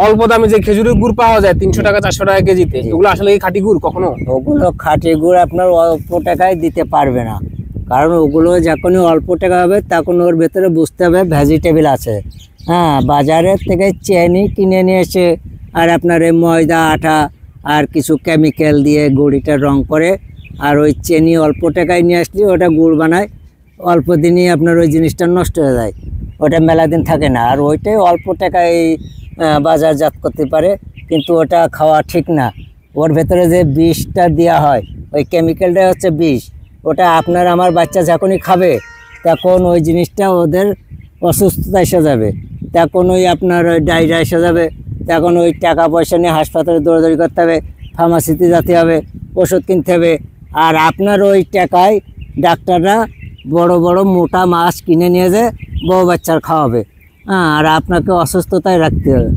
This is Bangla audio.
অল্প দামে যে খেজুরের গুড় পাওয়া যায় 300 টাকা 400 টাকা কেজিতে, ওগুলো আসলে কি খাঁটি গুড় কখনো? ওগুলো খাঁটি গুড় আপনার অল্প টাকায় দিতে পারবে না, কারণ ওগুলো যখনই অল্প টাকা হবে তখন ওর ভেতরে বুঝতে হবে ভেজিটেবল আছে। হ্যাঁ, বাজারের থেকে চিনি কিনে নিয়ে এসে আর আপনার এই ময়দা আটা আর কিছু কেমিক্যাল দিয়ে গুড়িটা রং করে আর ওই চিনি অল্প টাকায় নিয়ে আসলে ওটা গুড় বানায়, অল্প দিনই আপনার ওই জিনিসটা নষ্ট হয়ে যায়, ওটা মেলা দিন থাকে না। আর ওইটাই অল্প টাকায় বাজারজাত করতে পারে, কিন্তু ওটা খাওয়া ঠিক না। ওর ভেতরে যে বিষটা দেওয়া হয়, ওই কেমিক্যালটা হচ্ছে বিষ। ওটা আপনার আমার বাচ্চা যখনই খাবে তখন ওই জিনিসটা ওদের অসুস্থতা এসে যাবে, তখন ওই আপনার ওই ডায়রিয়া এসে যাবে, তখন ওই টাকা পয়সা নিয়ে হাসপাতালে দৌড়াদৌড়ি করতে হবে, ফার্মাসিতে যেতে হবে, ওষুধ কিনতে হবে। আর আপনার ওই টাকায় ডাক্তাররা বড় বড় মোটা মাছ কিনে নিয়ে যেয়ে বউ বাচ্চার খাওয়াবে। হ্যাঁ, আর আপনাকে অসুস্থতায় রাখতে হবে।